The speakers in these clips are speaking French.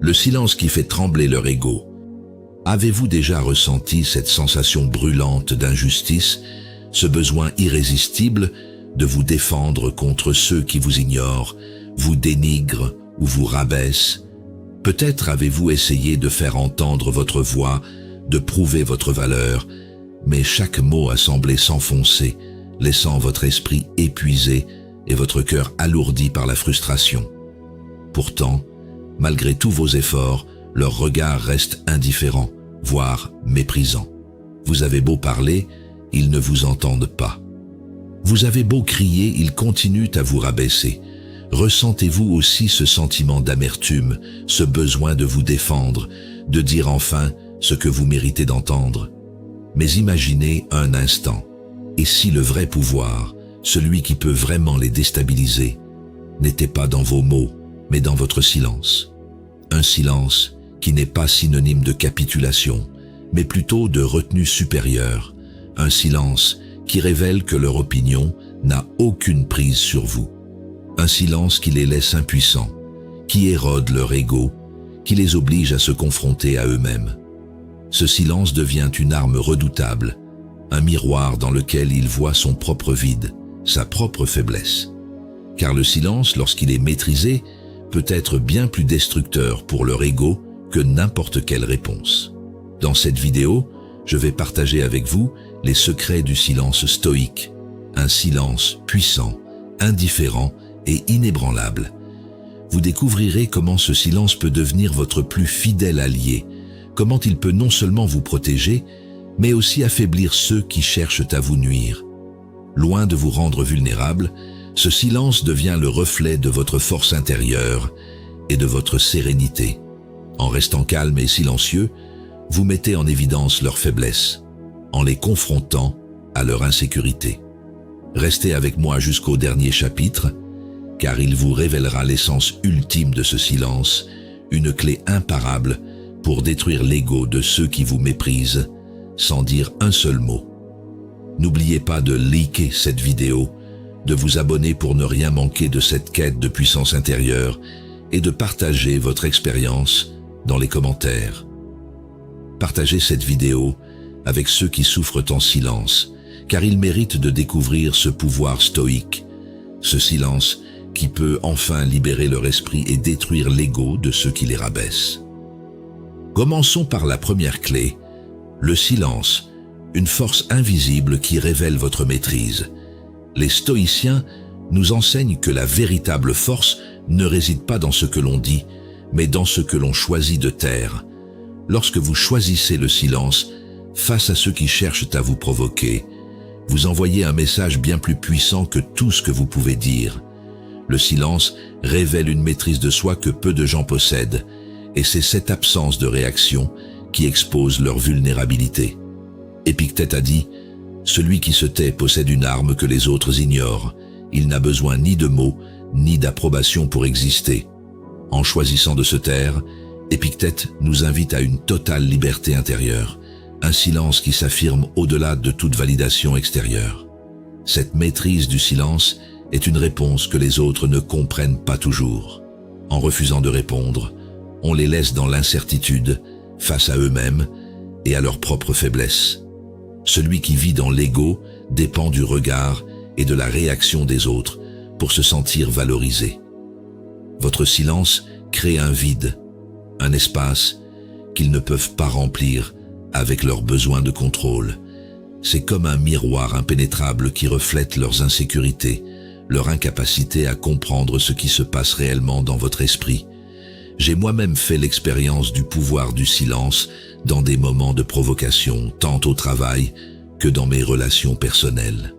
le silence qui fait trembler leur ego. Avez-vous déjà ressenti cette sensation brûlante d'injustice, ce besoin irrésistible de vous défendre contre ceux qui vous ignorent, vous dénigrent ou vous rabaissent? Peut-être avez-vous essayé de faire entendre votre voix, de prouver votre valeur, mais chaque mot a semblé s'enfoncer, laissant votre esprit épuisé et votre cœur alourdi par la frustration. Pourtant, malgré tous vos efforts, leur regard reste indifférent, voire méprisant. Vous avez beau parler, ils ne vous entendent pas. Vous avez beau crier, ils continuent à vous rabaisser. Ressentez-vous aussi ce sentiment d'amertume, ce besoin de vous défendre, de dire enfin ce que vous méritez d'entendre? Mais imaginez un instant, et si le vrai pouvoir, celui qui peut vraiment les déstabiliser, n'était pas dans vos mots, mais dans votre silence? Un silence qui n'est pas synonyme de capitulation, mais plutôt de retenue supérieure. Un silence qui révèle que leur opinion n'a aucune prise sur vous. Un silence qui les laisse impuissants, qui érode leur ego, qui les oblige à se confronter à eux-mêmes. Ce silence devient une arme redoutable, un miroir dans lequel ils voient son propre vide, sa propre faiblesse. Car le silence, lorsqu'il est maîtrisé, peut être bien plus destructeur pour leur ego que n'importe quelle réponse. Dans cette vidéo, je vais partager avec vous les secrets du silence stoïque, un silence puissant, indifférent et inébranlable. Vous découvrirez comment ce silence peut devenir votre plus fidèle allié, comment il peut non seulement vous protéger, mais aussi affaiblir ceux qui cherchent à vous nuire. Loin de vous rendre vulnérable, ce silence devient le reflet de votre force intérieure et de votre sérénité. En restant calme et silencieux, vous mettez en évidence leurs faiblesses, en les confrontant à leur insécurité. Restez avec moi jusqu'au dernier chapitre, car il vous révélera l'essence ultime de ce silence, une clé imparable pour détruire l'ego de ceux qui vous méprisent, sans dire un seul mot. N'oubliez pas de liker cette vidéo, de vous abonner pour ne rien manquer de cette quête de puissance intérieure et de partager votre expérience dans les commentaires. Partagez cette vidéo avec ceux qui souffrent en silence, car ils méritent de découvrir ce pouvoir stoïque, ce silence qui peut enfin libérer leur esprit et détruire l'ego de ceux qui les rabaissent. Commençons par la première clé, le silence, une force invisible qui révèle votre maîtrise. Les stoïciens nous enseignent que la véritable force ne réside pas dans ce que l'on dit, mais dans ce que l'on choisit de taire. Lorsque vous choisissez le silence, face à ceux qui cherchent à vous provoquer, vous envoyez un message bien plus puissant que tout ce que vous pouvez dire. Le silence révèle une maîtrise de soi que peu de gens possèdent, et c'est cette absence de réaction qui expose leur vulnérabilité. Épictète a dit « Celui qui se tait possède une arme que les autres ignorent. Il n'a besoin ni de mots, ni d'approbation pour exister. » En choisissant de se taire, Épictète nous invite à une totale liberté intérieure, un silence qui s'affirme au-delà de toute validation extérieure. Cette maîtrise du silence est une réponse que les autres ne comprennent pas toujours. En refusant de répondre, on les laisse dans l'incertitude, face à eux-mêmes et à leurs propres faiblesses. Celui qui vit dans l'ego dépend du regard et de la réaction des autres pour se sentir valorisé. Votre silence crée un vide, un espace qu'ils ne peuvent pas remplir avec leurs besoins de contrôle. C'est comme un miroir impénétrable qui reflète leurs insécurités, leur incapacité à comprendre ce qui se passe réellement dans votre esprit. J'ai moi-même fait l'expérience du pouvoir du silence dans des moments de provocation, tant au travail que dans mes relations personnelles.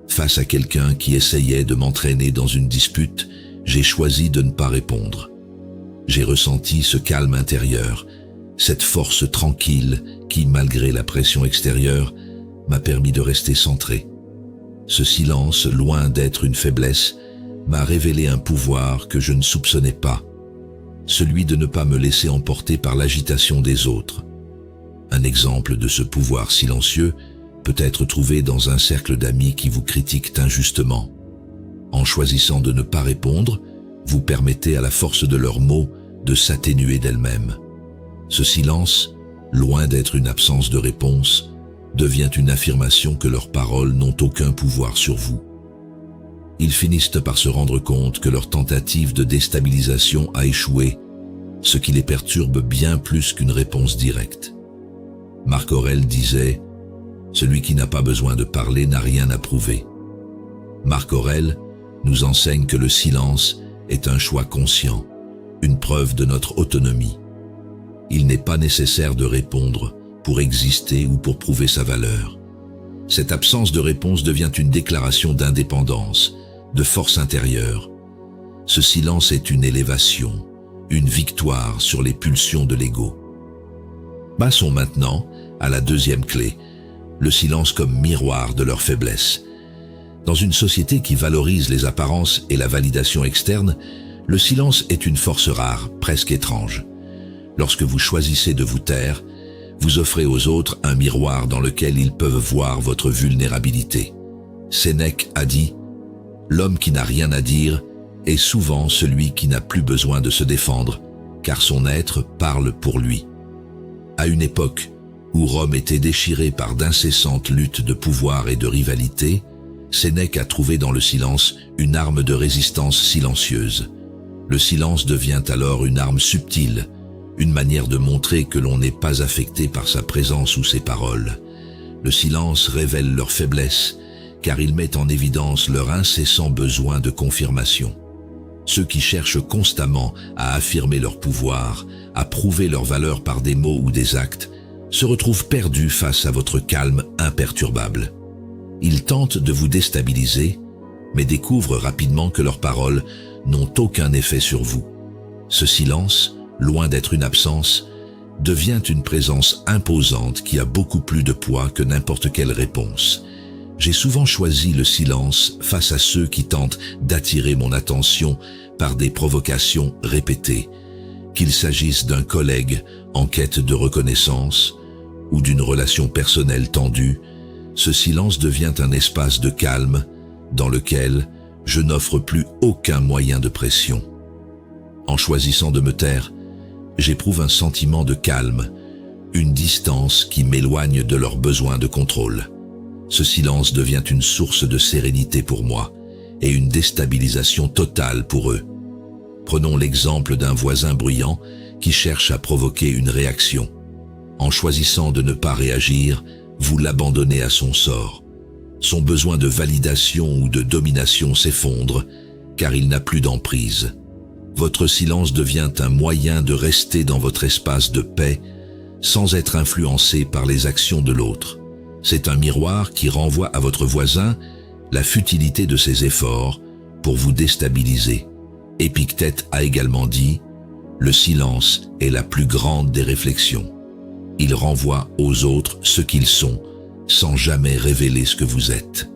Face à quelqu'un qui essayait de m'entraîner dans une dispute, j'ai choisi de ne pas répondre. J'ai ressenti ce calme intérieur, cette force tranquille qui, malgré la pression extérieure, m'a permis de rester centré. Ce silence, loin d'être une faiblesse, m'a révélé un pouvoir que je ne soupçonnais pas, celui de ne pas me laisser emporter par l'agitation des autres. Un exemple de ce pouvoir silencieux peut être trouvé dans un cercle d'amis qui vous critiquent injustement. En choisissant de ne pas répondre, vous permettez à la force de leurs mots de s'atténuer d'elles-mêmes. Ce silence, loin d'être une absence de réponse, devient une affirmation que leurs paroles n'ont aucun pouvoir sur vous. Ils finissent par se rendre compte que leur tentative de déstabilisation a échoué, ce qui les perturbe bien plus qu'une réponse directe. Marc Aurèle disait « Celui qui n'a pas besoin de parler n'a rien à prouver ». Marc Aurèle nous enseigne que le silence est un choix conscient, une preuve de notre autonomie. Il n'est pas nécessaire de répondre pour exister ou pour prouver sa valeur. Cette absence de réponse devient une déclaration d'indépendance, de force intérieure. Ce silence est une élévation, une victoire sur les pulsions de l'ego. Passons maintenant à la deuxième clé, le silence comme miroir de leur faiblesse. Dans une société qui valorise les apparences et la validation externe, le silence est une force rare, presque étrange. Lorsque vous choisissez de vous taire, vous offrez aux autres un miroir dans lequel ils peuvent voir votre vulnérabilité. Sénèque a dit « L'homme qui n'a rien à dire est souvent celui qui n'a plus besoin de se défendre, car son être parle pour lui. » À une époque où Rome était déchirée par d'incessantes luttes de pouvoir et de rivalité, Sénèque a trouvé dans le silence une arme de résistance silencieuse. Le silence devient alors une arme subtile, une manière de montrer que l'on n'est pas affecté par sa présence ou ses paroles. Le silence révèle leur faiblesse, car il met en évidence leur incessant besoin de confirmation. Ceux qui cherchent constamment à affirmer leur pouvoir, à prouver leur valeur par des mots ou des actes, se retrouvent perdus face à votre calme imperturbable. Ils tentent de vous déstabiliser, mais découvrent rapidement que leurs paroles n'ont aucun effet sur vous. Ce silence, loin d'être une absence, devient une présence imposante qui a beaucoup plus de poids que n'importe quelle réponse. J'ai souvent choisi le silence face à ceux qui tentent d'attirer mon attention par des provocations répétées, qu'il s'agisse d'un collègue en quête de reconnaissance ou d'une relation personnelle tendue. Ce silence devient un espace de calme dans lequel je n'offre plus aucun moyen de pression. En choisissant de me taire, j'éprouve un sentiment de calme, une distance qui m'éloigne de leur besoin de contrôle. Ce silence devient une source de sérénité pour moi et une déstabilisation totale pour eux. Prenons l'exemple d'un voisin bruyant qui cherche à provoquer une réaction. En choisissant de ne pas réagir, vous l'abandonnez à son sort. Son besoin de validation ou de domination s'effondre, car il n'a plus d'emprise. Votre silence devient un moyen de rester dans votre espace de paix, sans être influencé par les actions de l'autre. C'est un miroir qui renvoie à votre voisin la futilité de ses efforts pour vous déstabiliser. Épictète a également dit « Le silence est la plus grande des réflexions ». Il renvoie aux autres ce qu'ils sont, sans jamais révéler ce que vous êtes.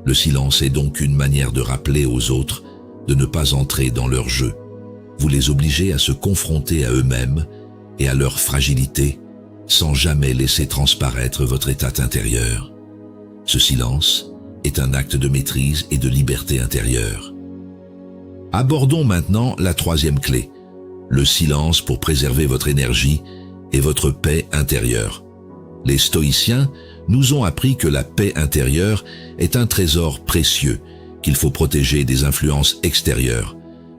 Le silence est donc une manière de rappeler aux autres de ne pas entrer dans leur jeu. Vous les obligez à se confronter à eux-mêmes et à leur fragilité, sans jamais laisser transparaître votre état intérieur. Ce silence est un acte de maîtrise et de liberté intérieure. Abordons maintenant la troisième clé, le silence pour préserver votre énergie et votre paix intérieure. Les stoïciens nous ont appris que la paix intérieure est un trésor précieux qu'il faut protéger des influences extérieures.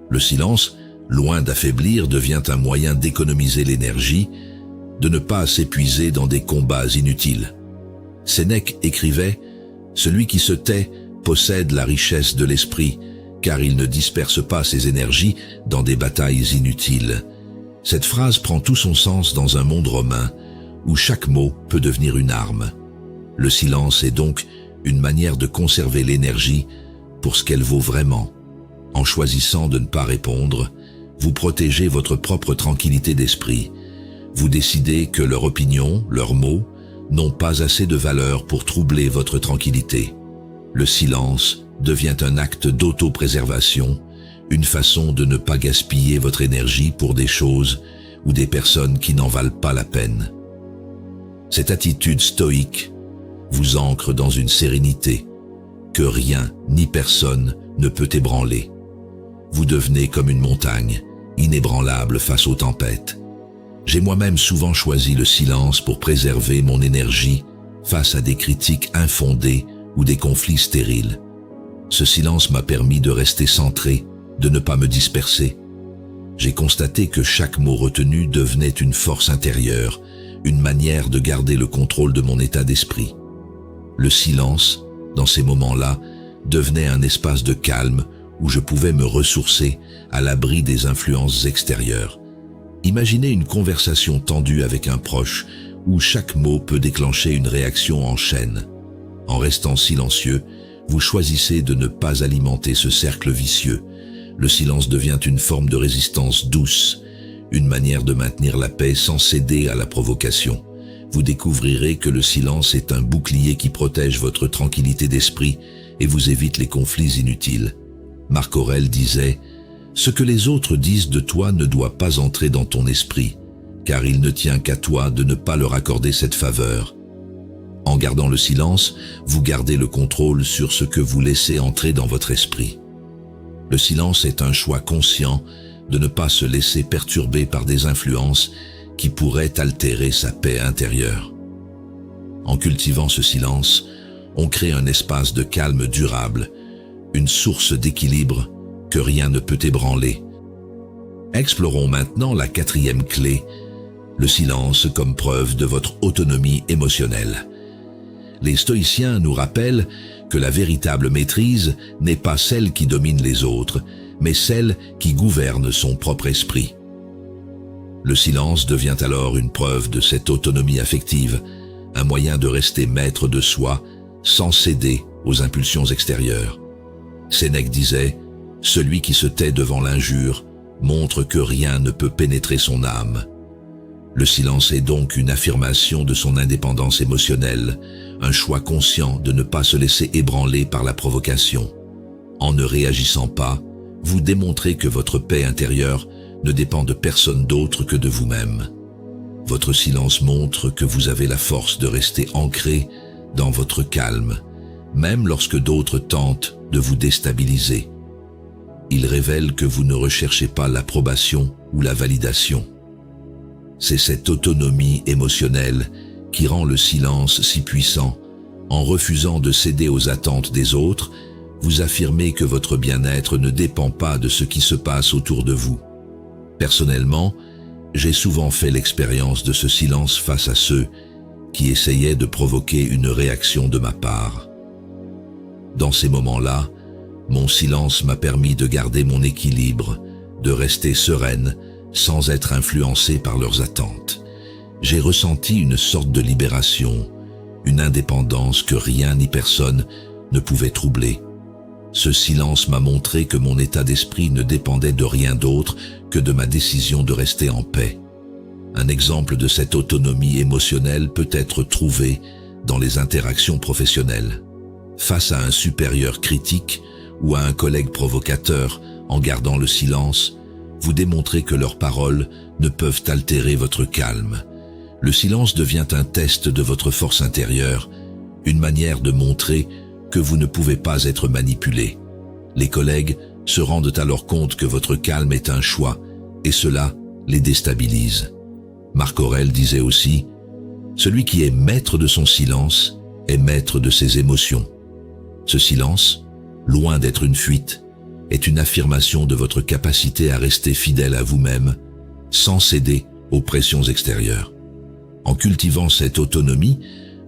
Le silence, loin d'affaiblir, devient un moyen d'économiser l'énergie, de ne pas s'épuiser dans des combats inutiles. Sénèque écrivait « Celui qui se tait possède la richesse de l'esprit, car il ne disperse pas ses énergies dans des batailles inutiles. » Cette phrase prend tout son sens dans un monde romain où chaque mot peut devenir une arme. Le silence est donc une manière de conserver l'énergie pour ce qu'elle vaut vraiment. En choisissant de ne pas répondre, vous protégez votre propre tranquillité d'esprit. Vous décidez que leur opinion, leurs mots, n'ont pas assez de valeur pour troubler votre tranquillité. Le silence devient un acte d'auto-préservation, une façon de ne pas gaspiller votre énergie pour des choses ou des personnes qui n'en valent pas la peine. Cette attitude stoïque vous ancre dans une sérénité que rien ni personne ne peut ébranler. Vous devenez comme une montagne, inébranlable face aux tempêtes. J'ai moi-même souvent choisi le silence pour préserver mon énergie face à des critiques infondées ou des conflits stériles. Ce silence m'a permis de rester centré, de ne pas me disperser. J'ai constaté que chaque mot retenu devenait une force intérieure, une manière de garder le contrôle de mon état d'esprit. Le silence, dans ces moments-là, devenait un espace de calme où je pouvais me ressourcer à l'abri des influences extérieures. Imaginez une conversation tendue avec un proche où chaque mot peut déclencher une réaction en chaîne. En restant silencieux, vous choisissez de ne pas alimenter ce cercle vicieux. Le silence devient une forme de résistance douce, une manière de maintenir la paix sans céder à la provocation. Vous découvrirez que le silence est un bouclier qui protège votre tranquillité d'esprit et vous évite les conflits inutiles. Marc Aurèle disait « Ce que les autres disent de toi ne doit pas entrer dans ton esprit, car il ne tient qu'à toi de ne pas leur accorder cette faveur. » En gardant le silence, vous gardez le contrôle sur ce que vous laissez entrer dans votre esprit. Le silence est un choix conscient de ne pas se laisser perturber par des influences qui pourraient altérer sa paix intérieure. En cultivant ce silence, on crée un espace de calme durable, une source d'équilibre que rien ne peut ébranler. Explorons maintenant la 4e clé, le silence comme preuve de votre autonomie émotionnelle. Les stoïciens nous rappellent que la véritable maîtrise n'est pas celle qui domine les autres, mais celle qui gouverne son propre esprit. Le silence devient alors une preuve de cette autonomie affective, un moyen de rester maître de soi sans céder aux impulsions extérieures. Sénèque disait « Celui qui se tait devant l'injure montre que rien ne peut pénétrer son âme ». Le silence est donc une affirmation de son indépendance émotionnelle, un choix conscient de ne pas se laisser ébranler par la provocation. En ne réagissant pas, vous démontrez que votre paix intérieure ne dépend de personne d'autre que de vous-même. Votre silence montre que vous avez la force de rester ancré dans votre calme, même lorsque d'autres tentent de vous déstabiliser. Il révèle que vous ne recherchez pas l'approbation ou la validation. C'est cette autonomie émotionnelle qui rend le silence si puissant. En refusant de céder aux attentes des autres, vous affirmez que votre bien-être ne dépend pas de ce qui se passe autour de vous. Personnellement, j'ai souvent fait l'expérience de ce silence face à ceux qui essayaient de provoquer une réaction de ma part. Dans ces moments-là, mon silence m'a permis de garder mon équilibre, de rester sereine, sans être influencée par leurs attentes. J'ai ressenti une sorte de libération, une indépendance que rien ni personne ne pouvait troubler. Ce silence m'a montré que mon état d'esprit ne dépendait de rien d'autre que de ma décision de rester en paix. Un exemple de cette autonomie émotionnelle peut être trouvé dans les interactions professionnelles. Face à un supérieur critique ou à un collègue provocateur, en gardant le silence, vous démontrez que leurs paroles ne peuvent altérer votre calme. Le silence devient un test de votre force intérieure, une manière de montrer que vous ne pouvez pas être manipulé. Les collègues se rendent alors compte que votre calme est un choix, et cela les déstabilise. Marc Aurèle disait aussi « Celui qui est maître de son silence est maître de ses émotions ». Ce silence, loin d'être une fuite, est une affirmation de votre capacité à rester fidèle à vous-même, sans céder aux pressions extérieures. En cultivant cette autonomie,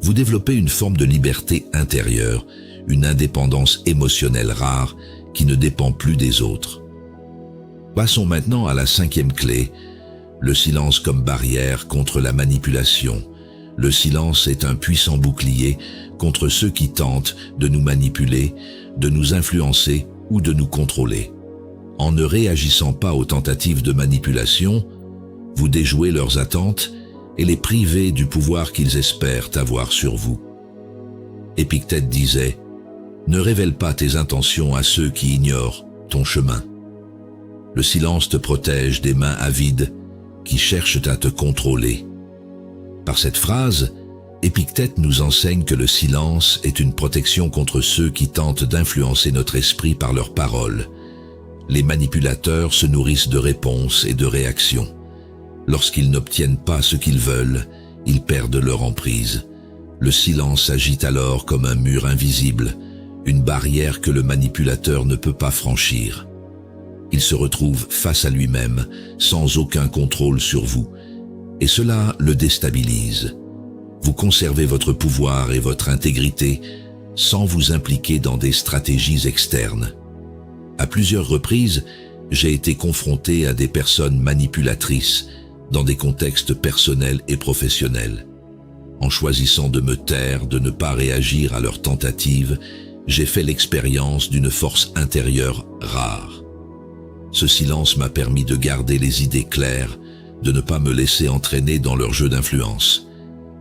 vous développez une forme de liberté intérieure, une indépendance émotionnelle rare qui ne dépend plus des autres. Passons maintenant à la 5e clé, le silence comme barrière contre la manipulation. Le silence est un puissant bouclier contre ceux qui tentent de nous manipuler, de nous influencer ou de nous contrôler. En ne réagissant pas aux tentatives de manipulation, vous déjouez leurs attentes et les privez du pouvoir qu'ils espèrent avoir sur vous. Épictète disait « Ne révèle pas tes intentions à ceux qui ignorent ton chemin ». Le silence te protège des mains avides qui cherchent à te contrôler. Par cette phrase, Épictète nous enseigne que le silence est une protection contre ceux qui tentent d'influencer notre esprit par leurs paroles. Les manipulateurs se nourrissent de réponses et de réactions. Lorsqu'ils n'obtiennent pas ce qu'ils veulent, ils perdent leur emprise. Le silence agit alors comme un mur invisible, une barrière que le manipulateur ne peut pas franchir. Il se retrouve face à lui-même, sans aucun contrôle sur vous, et cela le déstabilise. Vous conservez votre pouvoir et votre intégrité sans vous impliquer dans des stratégies externes. À plusieurs reprises, j'ai été confronté à des personnes manipulatrices dans des contextes personnels et professionnels. En choisissant de me taire, de ne pas réagir à leurs tentatives, j'ai fait l'expérience d'une force intérieure rare. Ce silence m'a permis de garder les idées claires, de ne pas me laisser entraîner dans leur jeu d'influence.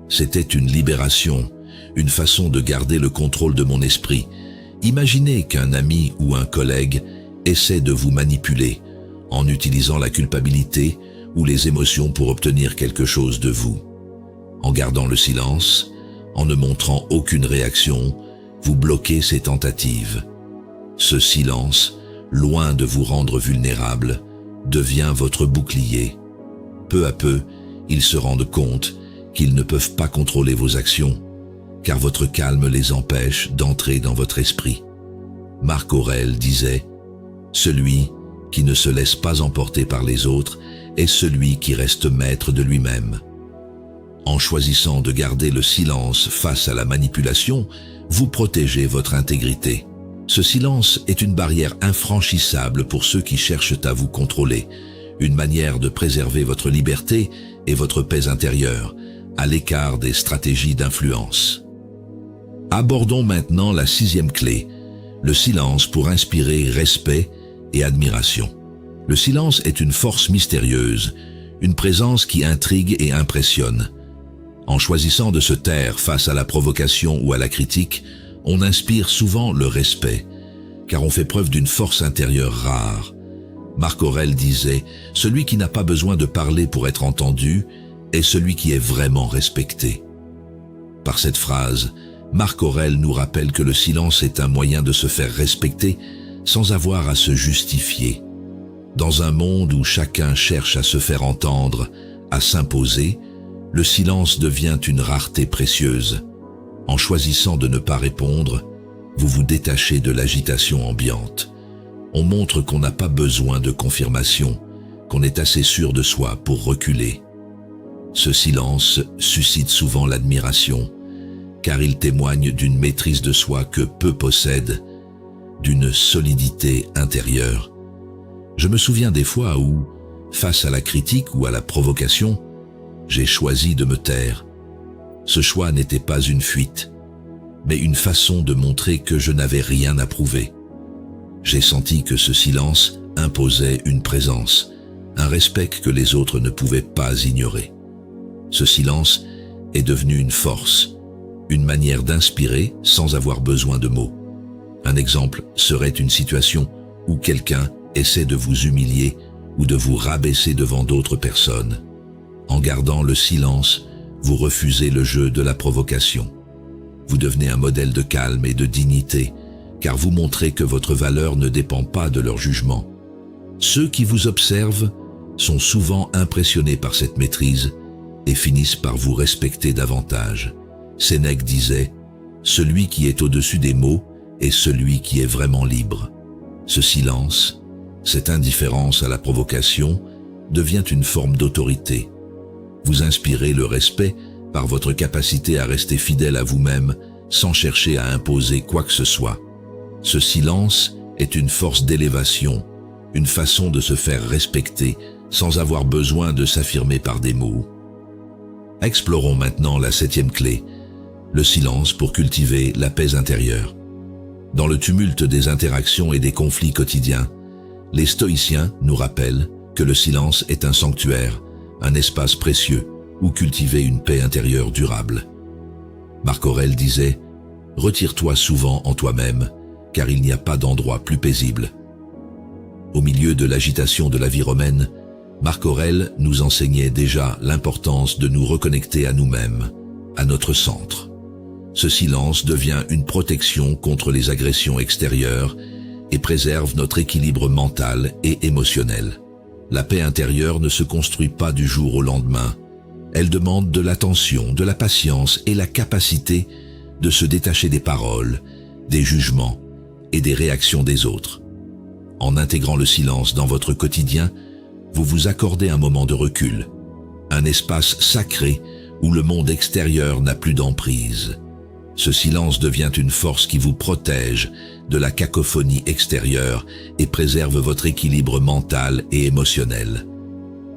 C'était une libération, une façon de garder le contrôle de mon esprit. Imaginez qu'un ami ou un collègue essaie de vous manipuler en utilisant la culpabilité ou les émotions pour obtenir quelque chose de vous. En gardant le silence, en ne montrant aucune réaction, vous bloquez ces tentatives. Ce silence, loin de vous rendre vulnérable, devient votre bouclier. Peu à peu, ils se rendent compte qu'ils ne peuvent pas contrôler vos actions, car votre calme les empêche d'entrer dans votre esprit. Marc Aurèle disait « Celui qui ne se laisse pas emporter par les autres est celui qui reste maître de lui-même. » En choisissant de garder le silence face à la manipulation, vous protégez votre intégrité. Ce silence est une barrière infranchissable pour ceux qui cherchent à vous contrôler, une manière de préserver votre liberté et votre paix intérieure, à l'écart des stratégies d'influence. Abordons maintenant la 6e clé, le silence pour inspirer respect et admiration. Le silence est une force mystérieuse, une présence qui intrigue et impressionne. En choisissant de se taire face à la provocation ou à la critique, on inspire souvent le respect, car on fait preuve d'une force intérieure rare. Marc Aurèle disait « Celui qui n'a pas besoin de parler pour être entendu est celui qui est vraiment respecté ». Par cette phrase, Marc Aurèle nous rappelle que le silence est un moyen de se faire respecter sans avoir à se justifier. Dans un monde où chacun cherche à se faire entendre, à s'imposer, le silence devient une rareté précieuse. En choisissant de ne pas répondre, vous vous détachez de l'agitation ambiante. On montre qu'on n'a pas besoin de confirmation, qu'on est assez sûr de soi pour reculer. Ce silence suscite souvent l'admiration, car il témoigne d'une maîtrise de soi que peu possèdent, d'une solidité intérieure. Je me souviens des fois où, face à la critique ou à la provocation, j'ai choisi de me taire. Ce choix n'était pas une fuite, mais une façon de montrer que je n'avais rien à prouver. J'ai senti que ce silence imposait une présence, un respect que les autres ne pouvaient pas ignorer. Ce silence est devenu une force, une manière d'inspirer sans avoir besoin de mots. Un exemple serait une situation où quelqu'un essaie de vous humilier ou de vous rabaisser devant d'autres personnes. En gardant le silence, vous refusez le jeu de la provocation. Vous devenez un modèle de calme et de dignité, car vous montrez que votre valeur ne dépend pas de leur jugement. Ceux qui vous observent sont souvent impressionnés par cette maîtrise et finissent par vous respecter davantage. Sénèque disait « Celui qui est au-dessus des mots est celui qui est vraiment libre ». Ce silence, cette indifférence à la provocation, devient une forme d'autorité. Vous inspirez le respect par votre capacité à rester fidèle à vous-même sans chercher à imposer quoi que ce soit. Ce silence est une force d'élévation, une façon de se faire respecter sans avoir besoin de s'affirmer par des mots. Explorons maintenant la 7e clé, le silence pour cultiver la paix intérieure. Dans le tumulte des interactions et des conflits quotidiens, les stoïciens nous rappellent que le silence est un sanctuaire, un espace précieux où cultiver une paix intérieure durable. Marc Aurèle disait « Retire-toi souvent en toi-même, car il n'y a pas d'endroit plus paisible ». Au milieu de l'agitation de la vie romaine, Marc Aurèle nous enseignait déjà l'importance de nous reconnecter à nous-mêmes, à notre centre. Ce silence devient une protection contre les agressions extérieures, et préserve notre équilibre mental et émotionnel. La paix intérieure ne se construit pas du jour au lendemain. Elle demande de l'attention, de la patience et la capacité de se détacher des paroles, des jugements et des réactions des autres. En intégrant le silence dans votre quotidien, vous vous accordez un moment de recul, un espace sacré où le monde extérieur n'a plus d'emprise. Ce silence devient une force qui vous protège de la cacophonie extérieure et préserve votre équilibre mental et émotionnel.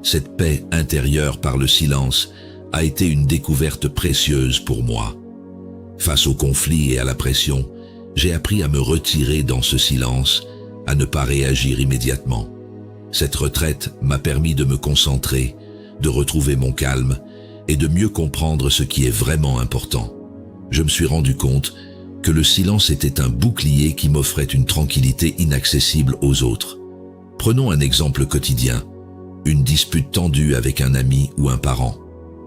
Cette paix intérieure par le silence a été une découverte précieuse pour moi. Face aux conflits et à la pression, j'ai appris à me retirer dans ce silence, à ne pas réagir immédiatement. Cette retraite m'a permis de me concentrer, de retrouver mon calme et de mieux comprendre ce qui est vraiment important. Je me suis rendu compte que le silence était un bouclier qui m'offrait une tranquillité inaccessible aux autres. Prenons un exemple quotidien, une dispute tendue avec un ami ou un parent.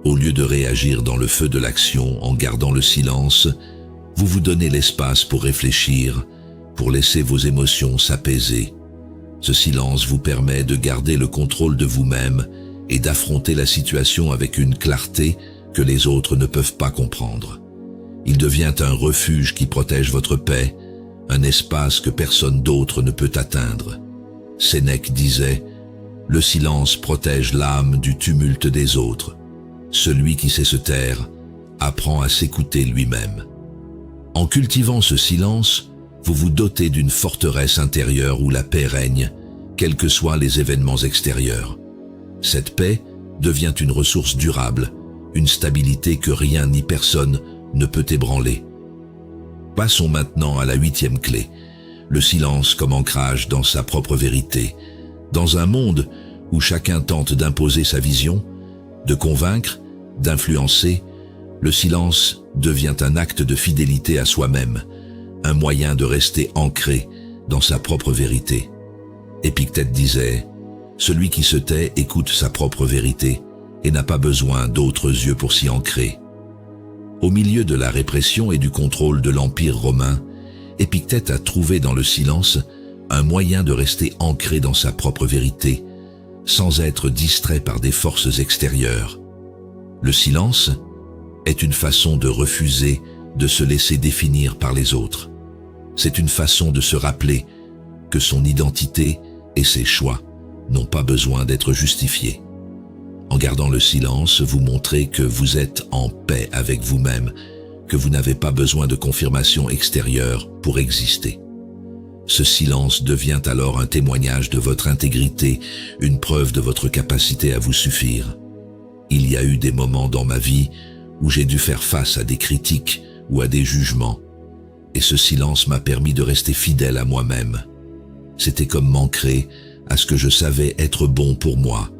Au lieu de réagir dans le feu de l'action en gardant le silence, vous vous donnez l'espace pour réfléchir, pour laisser vos émotions s'apaiser. Ce silence vous permet de garder le contrôle de vous-même et d'affronter la situation avec une clarté que les autres ne peuvent pas comprendre. Il devient un refuge qui protège votre paix, un espace que personne d'autre ne peut atteindre. Sénèque disait « Le silence protège l'âme du tumulte des autres. Celui qui sait se taire apprend à s'écouter lui-même. » En cultivant ce silence, vous vous dotez d'une forteresse intérieure où la paix règne, quels que soient les événements extérieurs. Cette paix devient une ressource durable, une stabilité que rien ni personne ne peut ébranler. Passons maintenant à la 8e clé, le silence comme ancrage dans sa propre vérité. Dans un monde où chacun tente d'imposer sa vision, de convaincre, d'influencer, le silence devient un acte de fidélité à soi-même, un moyen de rester ancré dans sa propre vérité. Épictète disait « Celui qui se tait écoute sa propre vérité et n'a pas besoin d'autres yeux pour s'y ancrer. » Au milieu de la répression et du contrôle de l'Empire romain, Épictète a trouvé dans le silence un moyen de rester ancré dans sa propre vérité, sans être distrait par des forces extérieures. Le silence est une façon de refuser de se laisser définir par les autres. C'est une façon de se rappeler que son identité et ses choix n'ont pas besoin d'être justifiés. En gardant le silence, vous montrez que vous êtes en paix avec vous-même, que vous n'avez pas besoin de confirmation extérieure pour exister. Ce silence devient alors un témoignage de votre intégrité, une preuve de votre capacité à vous suffire. Il y a eu des moments dans ma vie où j'ai dû faire face à des critiques ou à des jugements, et ce silence m'a permis de rester fidèle à moi-même. C'était comme m'ancrer à ce que je savais être bon pour moi,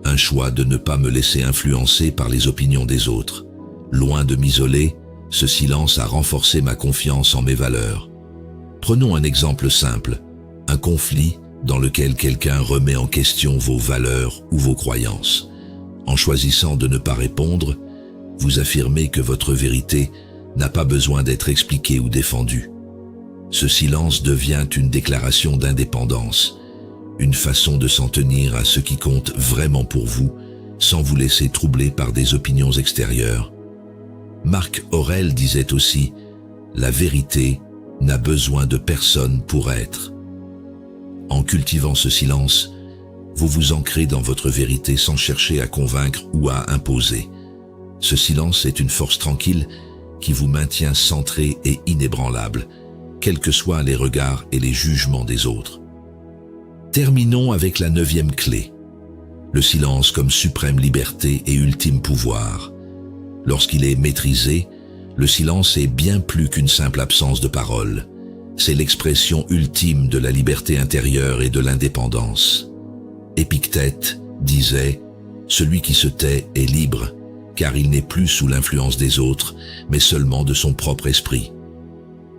un choix de ne pas me laisser influencer par les opinions des autres. Loin de m'isoler, ce silence a renforcé ma confiance en mes valeurs. Prenons un exemple simple, un conflit dans lequel quelqu'un remet en question vos valeurs ou vos croyances. En choisissant de ne pas répondre, vous affirmez que votre vérité n'a pas besoin d'être expliquée ou défendue. Ce silence devient une déclaration d'indépendance, une façon de s'en tenir à ce qui compte vraiment pour vous, sans vous laisser troubler par des opinions extérieures. Marc Aurèle disait aussi « La vérité n'a besoin de personne pour être ». En cultivant ce silence, vous vous ancrez dans votre vérité sans chercher à convaincre ou à imposer. Ce silence est une force tranquille qui vous maintient centré et inébranlable, quels que soient les regards et les jugements des autres. Terminons avec la 9e clé, le silence comme suprême liberté et ultime pouvoir. Lorsqu'il est maîtrisé, le silence est bien plus qu'une simple absence de parole. C'est l'expression ultime de la liberté intérieure et de l'indépendance. Épictète disait « Celui qui se tait est libre, car il n'est plus sous l'influence des autres, mais seulement de son propre esprit. »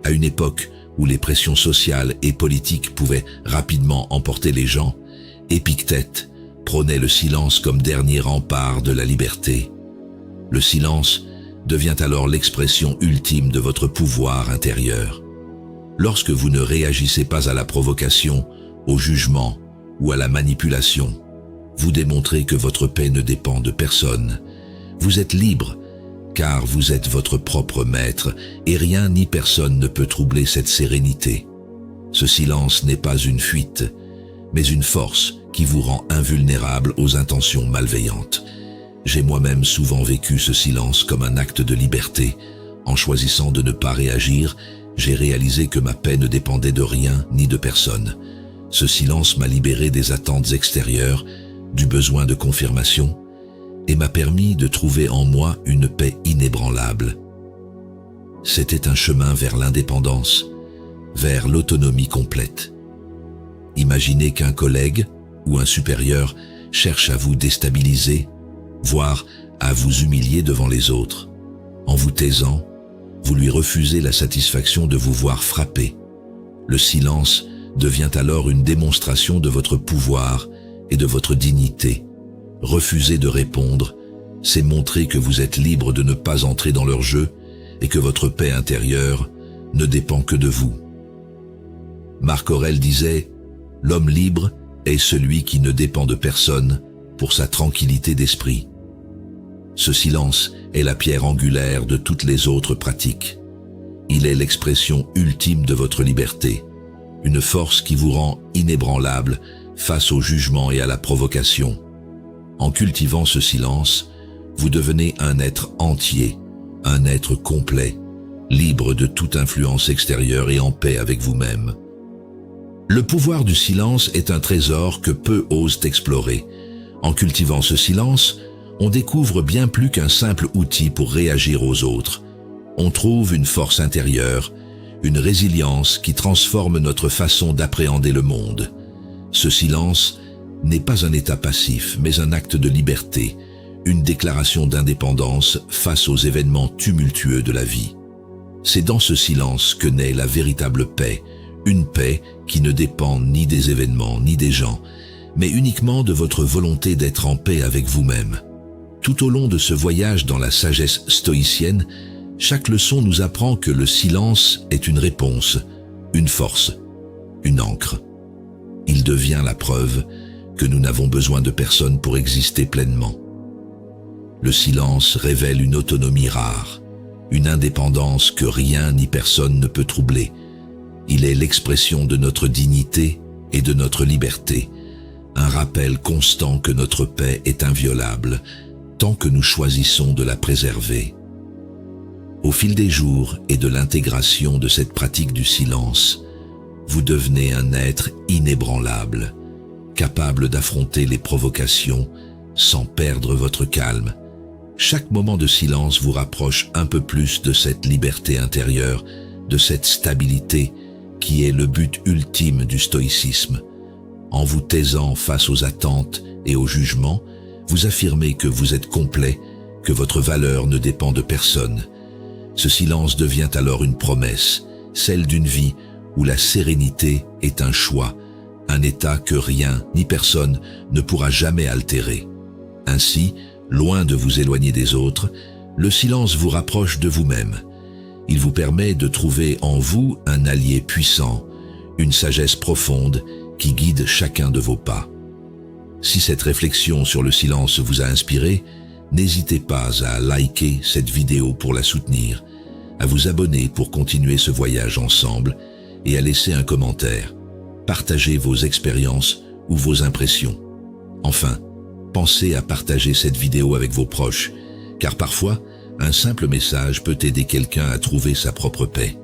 À une époque où les pressions sociales et politiques pouvaient rapidement emporter les gens, Épictète prônait le silence comme dernier rempart de la liberté. Le silence devient alors l'expression ultime de votre pouvoir intérieur. Lorsque vous ne réagissez pas à la provocation, au jugement ou à la manipulation, vous démontrez que votre paix ne dépend de personne. Vous êtes libre, car vous êtes votre propre maître, et rien ni personne ne peut troubler cette sérénité. Ce silence n'est pas une fuite, mais une force qui vous rend invulnérable aux intentions malveillantes. J'ai moi-même souvent vécu ce silence comme un acte de liberté. En choisissant de ne pas réagir, j'ai réalisé que ma paix ne dépendait de rien ni de personne. Ce silence m'a libéré des attentes extérieures, du besoin de confirmation, et m'a permis de trouver en moi une paix inébranlable. C'était un chemin vers l'indépendance, vers l'autonomie complète. Imaginez qu'un collègue ou un supérieur cherche à vous déstabiliser, voire à vous humilier devant les autres. En vous taisant, vous lui refusez la satisfaction de vous voir frapper. Le silence devient alors une démonstration de votre pouvoir et de votre dignité. Refuser de répondre, c'est montrer que vous êtes libre de ne pas entrer dans leur jeu et que votre paix intérieure ne dépend que de vous. Marc Aurèle disait « L'homme libre est celui qui ne dépend de personne pour sa tranquillité d'esprit ». Ce silence est la pierre angulaire de toutes les autres pratiques. Il est l'expression ultime de votre liberté, une force qui vous rend inébranlable face au jugement et à la provocation. En cultivant ce silence, vous devenez un être entier, un être complet, libre de toute influence extérieure et en paix avec vous-même. Le pouvoir du silence est un trésor que peu osent explorer. En cultivant ce silence, on découvre bien plus qu'un simple outil pour réagir aux autres. On trouve une force intérieure, une résilience qui transforme notre façon d'appréhender le monde. Ce silence n'est pas un état passif, mais un acte de liberté, une déclaration d'indépendance face aux événements tumultueux de la vie. C'est dans ce silence que naît la véritable paix, une paix qui ne dépend ni des événements ni des gens, mais uniquement de votre volonté d'être en paix avec vous-même. Tout au long de ce voyage dans la sagesse stoïcienne, chaque leçon nous apprend que le silence est une réponse, une force, une ancre. Il devient la preuve que nous n'avons besoin de personne pour exister pleinement. Le silence révèle une autonomie rare, une indépendance que rien ni personne ne peut troubler. Il est l'expression de notre dignité et de notre liberté, un rappel constant que notre paix est inviolable, tant que nous choisissons de la préserver. Au fil des jours et de l'intégration de cette pratique du silence, vous devenez un être inébranlable, capable d'affronter les provocations sans perdre votre calme. Chaque moment de silence vous rapproche un peu plus de cette liberté intérieure, de cette stabilité qui est le but ultime du stoïcisme. En vous taisant face aux attentes et aux jugements, vous affirmez que vous êtes complet, que votre valeur ne dépend de personne. Ce silence devient alors une promesse, celle d'une vie où la sérénité est un choix, un état que rien ni personne ne pourra jamais altérer. Ainsi, loin de vous éloigner des autres, le silence vous rapproche de vous-même. Il vous permet de trouver en vous un allié puissant, une sagesse profonde qui guide chacun de vos pas. Si cette réflexion sur le silence vous a inspiré, n'hésitez pas à liker cette vidéo pour la soutenir, à vous abonner pour continuer ce voyage ensemble et à laisser un commentaire. Partagez vos expériences ou vos impressions. Enfin, pensez à partager cette vidéo avec vos proches, car parfois, un simple message peut aider quelqu'un à trouver sa propre paix.